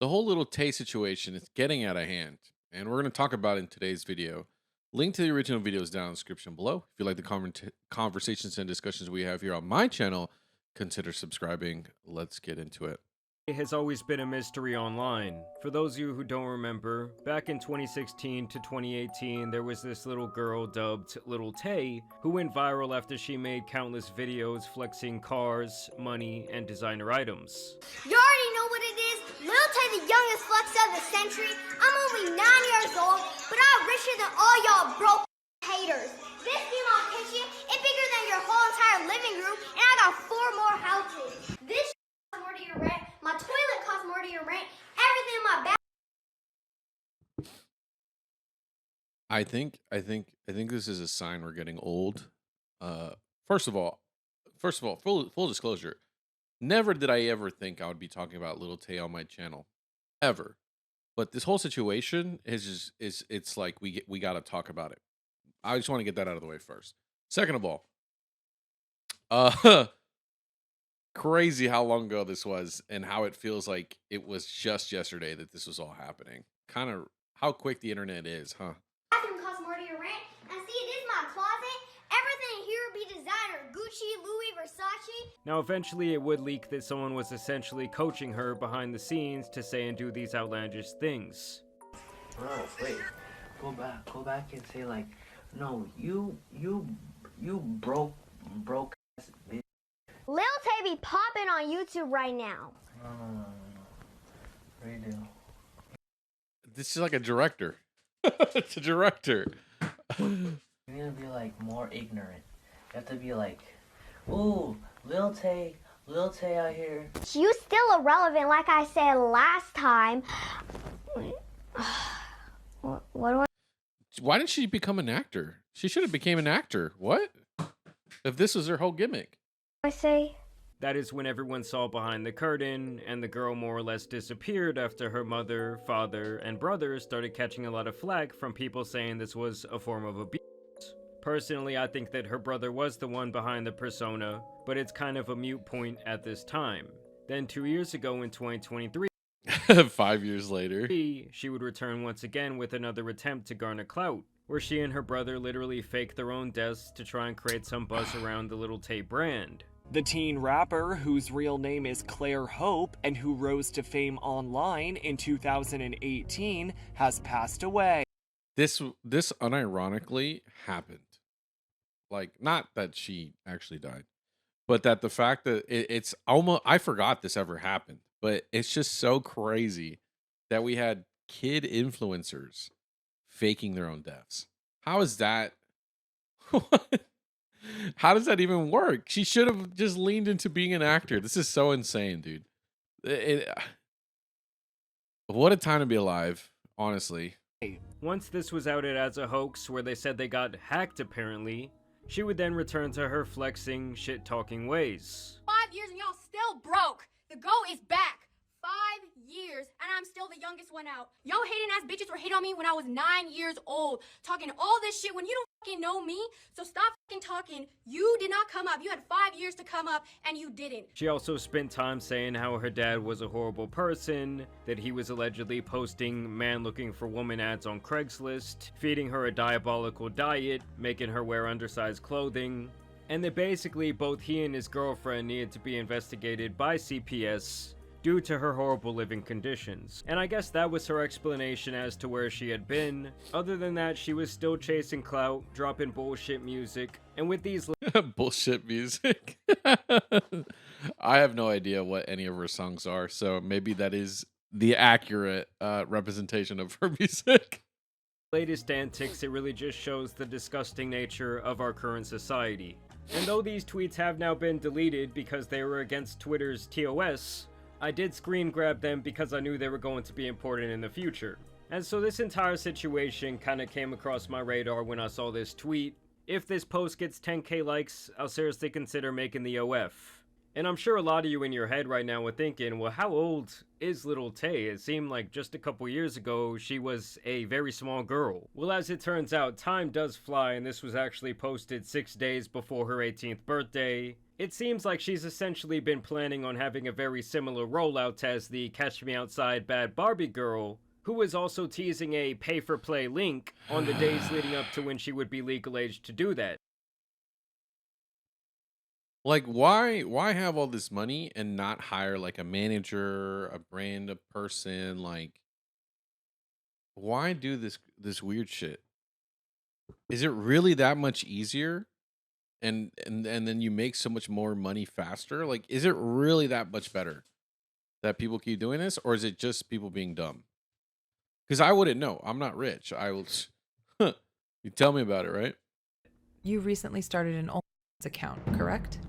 The whole Little Tay situation is getting out of hand, and we're going to talk about it in today's video. Link to the original video is down in the description below. If you like the conversations and discussions we have here on my channel, consider subscribing. Let's get into it. It has always been a mystery online. For those of you who don't remember, back in 2016 to 2018, there was this little girl dubbed Lil Tay who went viral after she made countless videos flexing cars, money, and designer items. You already know what it is. Lil Tay, the youngest flex of the century. I'm only 9 years old, but I'm richer than all y'all broke haters. This female kitchen is bigger than your whole entire living room, and I got 4 more houses. This costs more to your rent. My toilet costs more to your rent. Everything in my bathroom. I think this is a sign we're getting old. First of all, full disclosure. Never did I ever think I would be talking about Little Tay on my channel, ever. But this whole situation it's like we got to talk about it. I just want to get that out of the way first. Second of all, uh, crazy how long ago this was and how it feels like it was just yesterday that this was all happening. Kind of how quick the internet is, huh? Bathroom costs more to your rent. And see, this is my closet. Everything here would be designer. Gucci, Louis, Versace. Now eventually it would leak that someone was essentially coaching her behind the scenes to say and do these outlandish things. Bro, wait. Go back and say like, no, you broke ass bitch. Lil Tay be popping on YouTube right now. No. Redo. This is like a director. It's a director. You need to be like more ignorant. You have to be like, ooh, Lil Tay out here. You still irrelevant, like I said last time. What do I Why didn't she become an actor? She should have became an actor. What? If this was her whole gimmick. say? That is when everyone saw behind the curtain, and the girl more or less disappeared after her mother, father, and brother started catching a lot of flack from people saying this was a form of abuse. Personally, I think that her brother was the one behind the persona, but it's kind of a moot point at this time. Then 2 years ago in 2023, 5 years later. she would return once again with another attempt to garner clout, where she and her brother literally faked their own deaths to try and create some buzz around the Lil Tay brand. The teen rapper, whose real name is Claire Hope and who rose to fame online in 2018, has passed away. This unironically happened. Like, not that she actually died, but that the fact that it's almost, I forgot this ever happened, but it's just so crazy that we had kid influencers faking their own deaths. How is that? How does that even work? She should have just leaned into being an actor. This is so insane, dude. What a time to be alive, honestly. Once this was outed as a hoax where they said they got hacked apparently, she would then return to her flexing, shit-talking ways. 5 years and y'all still broke. The GOAT is back. 5 years and I'm still the youngest one out. Yo hating ass bitches were hating on me when I was 9 years old. Talking all this shit when you don't fucking know me. So stop fucking talking. You did not come up. You had 5 years to come up and you didn't. She also spent time saying how her dad was a horrible person, that he was allegedly posting man looking for woman ads on Craigslist, feeding her a diabolical diet, making her wear undersized clothing, and that basically both he and his girlfriend needed to be investigated by CPS due to her horrible living conditions. And I guess that was her explanation as to where she had been. Other than that, she was still chasing clout, dropping bullshit music, and with these bullshit music. I have no idea what any of her songs are, so maybe that is the accurate representation of her music. latest antics, it really just shows the disgusting nature of our current society. And though these tweets have now been deleted because they were against Twitter's TOS, I did screen grab them because I knew they were going to be important in the future. And so this entire situation kind of came across my radar when I saw this tweet. If this post gets 10k likes, I'll seriously consider making the OF. And I'm sure a lot of you in your head right now were thinking, well, how old is Lil Tay? It seemed like just a couple years ago, she was a very small girl. Well, as it turns out, time does fly, and this was actually posted 6 days before her 18th birthday. It seems like she's essentially been planning on having a very similar rollout as the Catch Me Outside Bad Barbie girl, who was also teasing a pay-for-play link on the days leading up to when she would be legal age to do that. Like, why have all this money and not hire like a manager, a brand, a person? Like, why do this weird shit? Is it really that much easier? And then you make so much more money faster? Like, is it really that much better that people keep doing this, or is it just people being dumb? Because I wouldn't know. I'm not rich. I will. You tell me about it, right? You recently started an OnlyFans account, correct?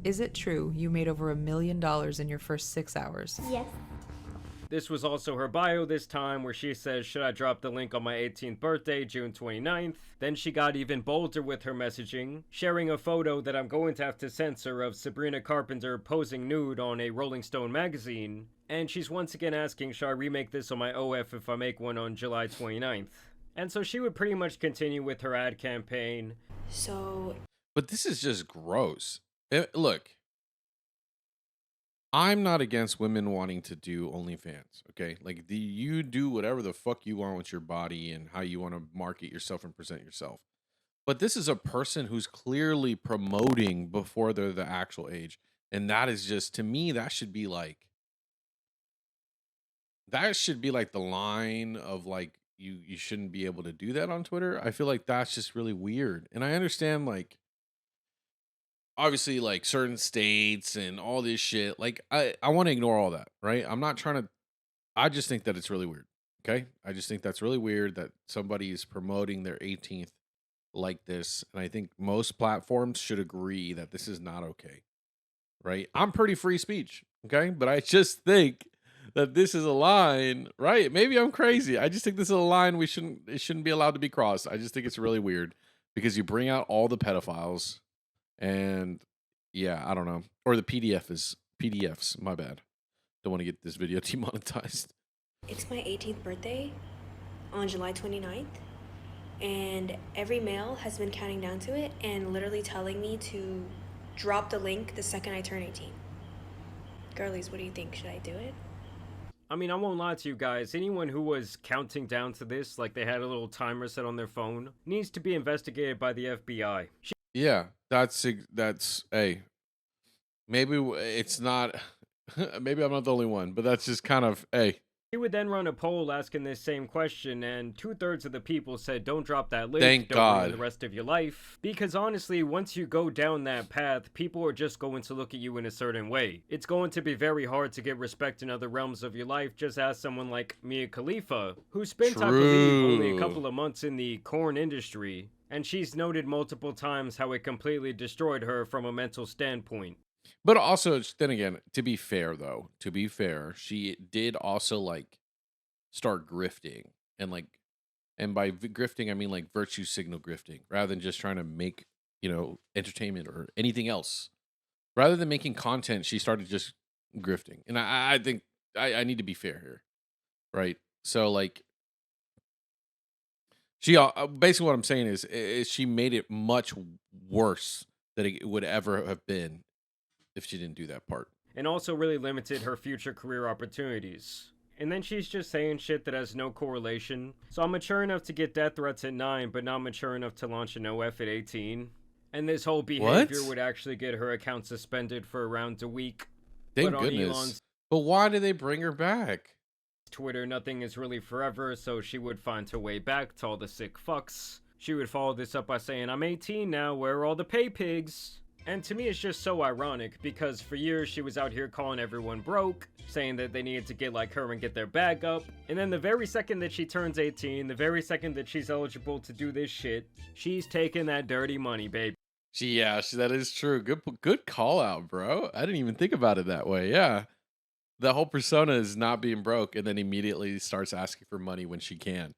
Is it true you made over $1 million in your first 6 hours? Yes. This was also her bio this time, where she says, should I drop the link on my 18th birthday, June 29th? Then she got even bolder with her messaging, sharing a photo that I'm going to have to censor of Sabrina Carpenter posing nude on a Rolling Stone magazine. And she's once again asking, should I remake this on my OF if I make one on July 29th? And so she would pretty much continue with her ad campaign. But this is just gross. Look, I'm not against women wanting to do OnlyFans, okay? Like, you do whatever the fuck you want with your body and how you want to market yourself and present yourself. But this is a person who's clearly promoting before they're the actual age. And that is just, to me, that should be like the line of like, you shouldn't be able to do that on Twitter. I feel like that's just really weird. And I understand, like, obviously, like, certain states and all this shit. Like, I want to ignore all that, right? I'm not trying to. I just think that it's really weird. Okay, I just think that's really weird that somebody is promoting their 18th like this, and I think most platforms should agree that this is not okay, right? I'm pretty free speech, okay, but I just think that this is a line, right? Maybe I'm crazy. I just think this is a line it shouldn't be allowed to be crossed. I just think it's really weird because you bring out all the pedophiles. And yeah, I don't know. Or the PDFs. My bad. Don't want to get this video demonetized. It's my 18th birthday on July 29th, and every male has been counting down to it and literally telling me to drop the link the second I turn 18. Girlies, what do you think? Should I do it? I mean, I won't lie to you guys. Anyone who was counting down to this, like they had a little timer set on their phone, needs to be investigated by the FBI. Yeah, that's hey. Maybe it's not. Maybe I'm not the only one, but that's just kind of hey. He would then run a poll asking this same question, and 2/3 of the people said, don't drop that link, Thank don't God. ruin the rest of your life. Because honestly, once you go down that path, people are just going to look at you in a certain way. It's going to be very hard to get respect in other realms of your life. Just ask someone like Mia Khalifa, who spent, I believe, only a couple of months in the corn industry, and she's noted multiple times how it completely destroyed her from a mental standpoint. But also, then again, to be fair, she did also like start grifting and like, and by grifting, I mean like virtue signal grifting rather than just trying to make, entertainment or anything else. Rather than making content, she started just grifting. And I think I need to be fair here, right? So like, she basically what I'm saying is she made it much worse than it would ever have been if she didn't do that part. And also really limited her future career opportunities. And then she's just saying shit that has no correlation. So I'm mature enough to get death threats at 9, but not mature enough to launch an OF at 18. And this whole behavior would actually get her account suspended for around a week. Thank goodness. But why did they bring her back? Twitter, nothing is really forever, so she would find her way back to all the sick fucks. She would follow this up by saying, I'm 18 now, where are all the pay pigs? And to me, it's just so ironic, because for years she was out here calling everyone broke, saying that they needed to get like her and get their bag up, and then the very second that she turns 18, the very second that she's eligible to do this shit, she's taking that dirty money, baby. That is true. Good call out, bro. I didn't even think about it that way. Yeah. The whole persona is not being broke and then immediately starts asking for money when she can.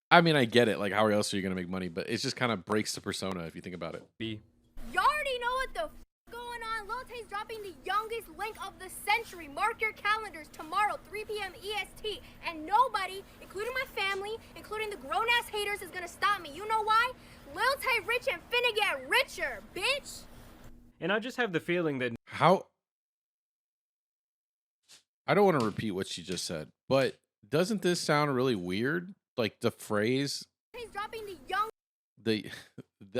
I mean, I get it. Like, how else are you going to make money? But it just kind of breaks the persona if you think about it. Y'all already know what the f going on. Lil Tay's dropping the youngest link of the century. Mark your calendars tomorrow, 3 p.m. EST. And nobody, including my family, including the grown-ass haters, is gonna stop me. You know why? Lil Tay rich and finna get richer, bitch. And I just have the feeling that How? I don't want to repeat what she just said, but doesn't this sound really weird? Like the phrase, He's dropping the young. the,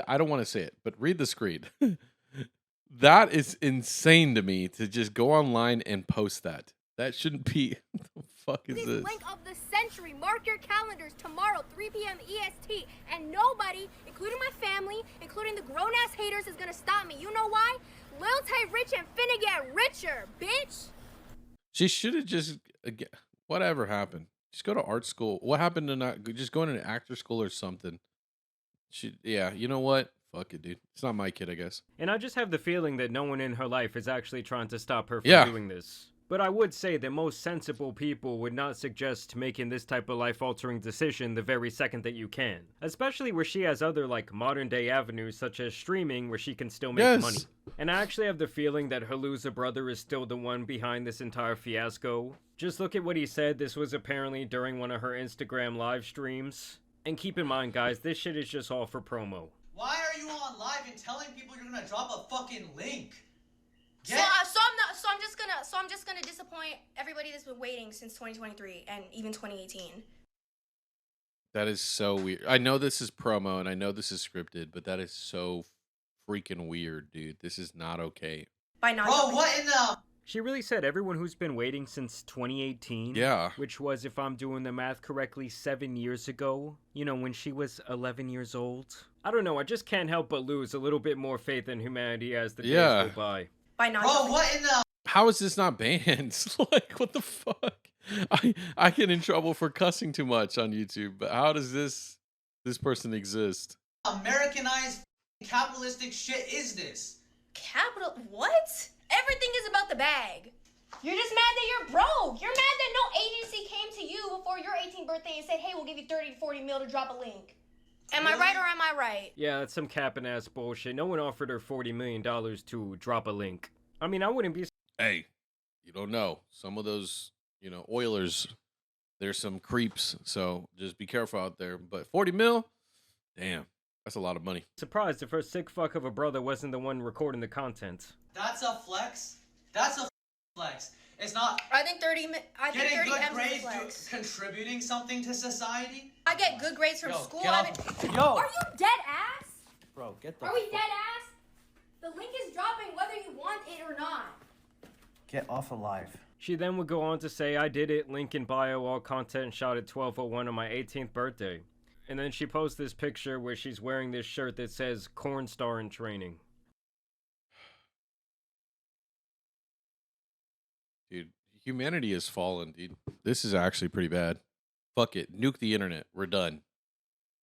I don't want to say it, but read the screen. That is insane to me to just go online and post that. That shouldn't be. What the fuck is this? Link of the century. Mark your calendars tomorrow, 3 p.m. EST. And nobody, including my family, including the grown-ass haters, is gonna stop me. You know why? Lil Tay rich and finna get richer, bitch. She should have just whatever happened. Just go to art school. What happened to not just going to actor school or something? Yeah, you know what? Fuck it, dude. It's not my kid, I guess. And I just have the feeling that no one in her life is actually trying to stop her from Yeah. doing this. But I would say that most sensible people would not suggest making this type of life-altering decision the very second that you can. Especially where she has other, like, modern-day avenues such as streaming where she can still make money. And I actually have the feeling that her loser brother is still the one behind this entire fiasco. Just look at what he said. This was apparently during one of her Instagram live streams. And keep in mind, guys, this shit is just all for promo. Why are you on live and telling people you're gonna drop a fucking link? So I'm just gonna disappoint everybody that's been waiting since 2023 and even 2018. That is so weird. I know this is promo and I know this is scripted, but that is so freaking weird, dude. This is not okay. By not. Bro, what in the... She really said everyone who's been waiting since 2018. Yeah. Which was, if I'm doing the math correctly, 7 years ago. You know, when she was 11 years old. I don't know, I just can't help but lose a little bit more faith in humanity as the days go by. By not. Bro, what in the... How is this not banned? Like, what the fuck? I get in trouble for cussing too much on YouTube, but how does this person exist? Americanized capitalistic shit is this? Capital what? Everything is about the bag. You're just mad that you're broke. You're mad that no agency came to you before your 18th birthday and said, hey, we'll give you 30 to 40 mil to drop a link. Am I right or am I right? Yeah, that's some capping ass bullshit. No one offered her $40 million to drop a link. I mean, I wouldn't be... Hey, you don't know. Some of those, Oilers, there's some creeps, so just be careful out there. But 40 mil? Damn, that's a lot of money. surprised if her sick fuck of a brother wasn't the one recording the content. That's a flex? That's a flex. It's not... I think 30 Getting good M's is a grades flex. contributing something to society? I get good grades from Yo, school. get off- Are you dead ass? Bro, get the... Are we dead ass? The link is dropping whether you want it or not. Get off of live. She then would go on to say, I did it, link in bio, all content shot at 12:01 on my 18th birthday. And then she posts this picture where she's wearing this shirt that says, Corn Star in Training. Dude, humanity has fallen, dude. This is actually pretty bad. Fuck it. Nuke the internet. We're done.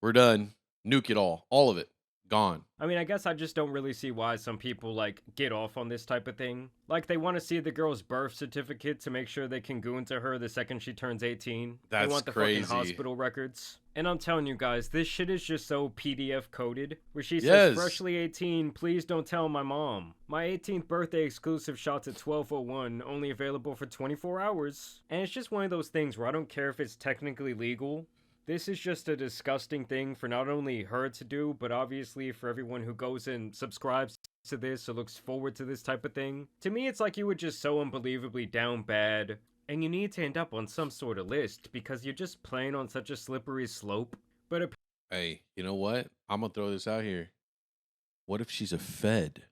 We're done. Nuke it all. All of it. Gone. I mean, I guess I just don't really see why some people, like, get off on this type of thing. Like, they want to see the girl's birth certificate to make sure they can go into her the second she turns 18. That's they want the crazy. fucking hospital records. And I'm telling you guys, this shit is just so PDF coded. Where she says, Yes. freshly 18, please don't tell my mom. My 18th birthday exclusive shots at 12:01, only available for 24 hours. And it's just one of those things where I don't care if it's technically legal. This is just a disgusting thing for not only her to do, but obviously for everyone who goes and subscribes to this or looks forward to this type of thing. To me, it's like you were just so unbelievably down bad, and you need to end up on some sort of list because you're just playing on such a slippery slope. But Hey, you know what? I'm going to throw this out here. What if she's a Fed?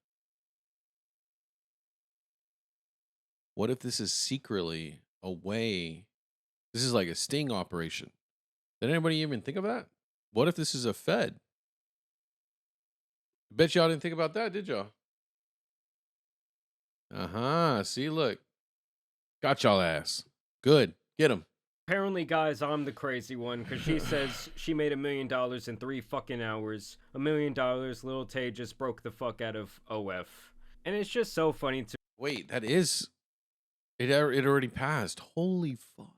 What if this is secretly a way? This is like a sting operation. Did anybody even think of that? What if this is a Fed? Bet y'all didn't think about that, did y'all? See, look. Got y'all ass. Good. Get him. apparently, guys, I'm the crazy one because she says she made $1 million in 3 fucking hours. $1 million, Lil Tay just broke the fuck out of OF. And it's just so funny to... Wait, that is... It already passed. Holy fuck.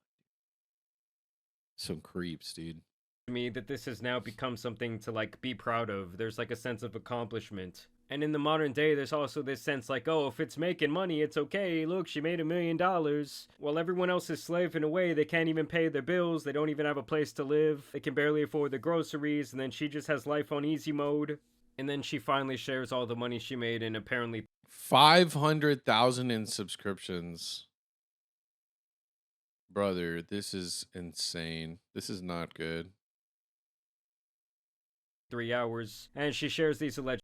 Some creeps, dude. me that this has now become something to like be proud of. There's like a sense of accomplishment. And in the modern day, there's also this sense like, oh, if it's making money, it's okay. Look, she made $1 million. While everyone else is slaving away, they can't even pay their bills. They don't even have a place to live. They can barely afford the groceries. And then she just has life on easy mode. And then she finally shares all the money she made and apparently 500,000 in subscriptions. Brother, this is insane. This is not good. 3 hours. And she shares these alleged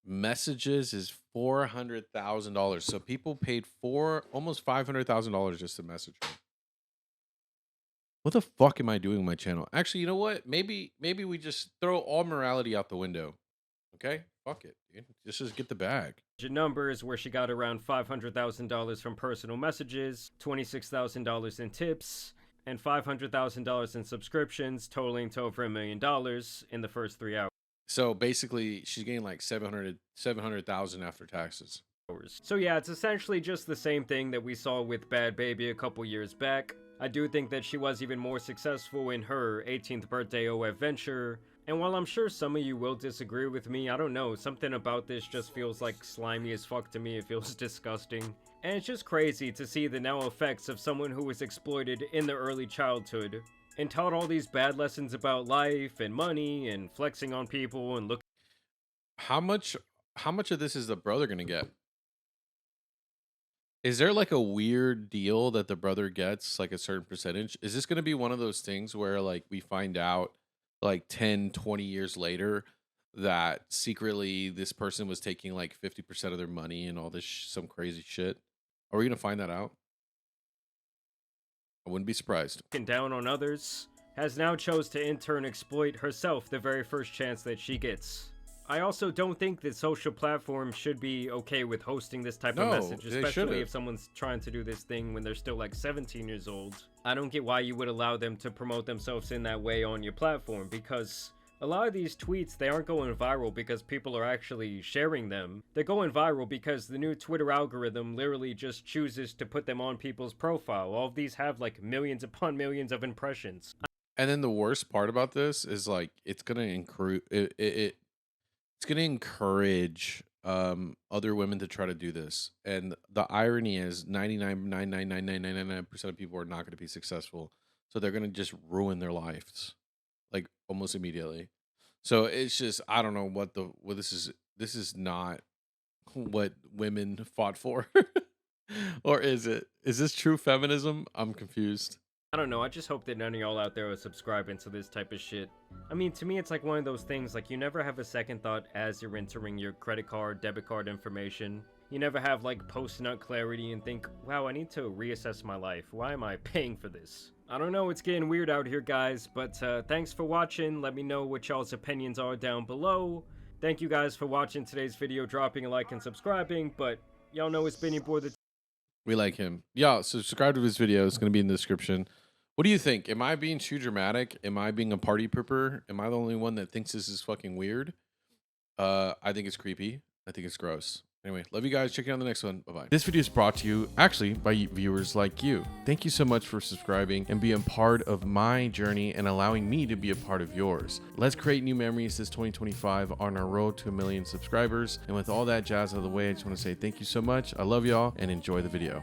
Messages is $400,000. So people paid almost $500,000 just to message her. What the fuck am I doing with my channel? Actually, you know what? Maybe we just throw all morality out the window. Okay? Fuck it, dude. Just get the bag. numbers where she got around $500,000 from personal messages, $26,000 in tips, and $500,000 in subscriptions, totaling to over $1 million in the first 3 hours. So basically, she's getting like 700,000 after taxes. So yeah, it's essentially just the same thing that we saw with Bad Baby a couple years back. I do think that she was even more successful in her 18th birthday OF venture. And while I'm sure some of you will disagree with me, I don't know, something about this just feels like slimy as fuck to me. It feels disgusting. And it's just crazy to see the now effects of someone who was exploited in their early childhood and taught all these bad lessons about life and money and flexing on people and look. How much of this is the brother gonna get? Is there like a weird deal that the brother gets, like a certain percentage? Is this gonna be one of those things where like we find out like 10, 20 years later that secretly this person was taking like 50% of their money and all this some crazy shit? Are we gonna find that out? I wouldn't be surprised. Down on others, has now chose to in turn exploit herself the very first chance that she gets. I also don't think that social platforms should be okay with hosting this type of message, especially if someone's trying to do this thing when they're still like 17 years old. I don't get why you would allow them to promote themselves in that way on your platform, because a lot of these tweets, they aren't going viral because people are actually sharing them. They're going viral because the new Twitter algorithm literally just chooses to put them on people's profile. All of these have like millions upon millions of impressions. And then the worst part about this is like it's gonna it's gonna encourage other women to try to do this. And the irony is 99.9999999% of people are not gonna be successful. So they're gonna just ruin their lives like almost immediately. So it's just I don't know what this is not what women fought for. Or is it? Is this true feminism? I'm confused. I don't know, I just hope that none of y'all out there are subscribing to this type of shit. I mean, to me, it's like one of those things, like, you never have a second thought as you're entering your credit card, debit card information. You never have, like, post-nut clarity and think, wow, I need to reassess my life. Why am I paying for this? I don't know, it's getting weird out here, guys, but thanks for watching. Let me know what y'all's opinions are down below. Thank you guys for watching today's video, dropping a like and subscribing, but y'all know it's been your boy, We like him. Yeah, subscribe to his video. It's going to be in the description. What do you think? Am I being too dramatic? Am I being a party pooper? Am I the only one that thinks this is fucking weird? I think it's creepy. I think it's gross. Anyway, love you guys. Check you out on the next one. Bye-bye. This video is brought to you, actually, by viewers like you. Thank you so much for subscribing and being part of my journey and allowing me to be a part of yours. Let's create new memories this 2025 on our road to 1 million subscribers. And with all that jazz out of the way, I just want to say thank you so much. I love y'all and enjoy the video.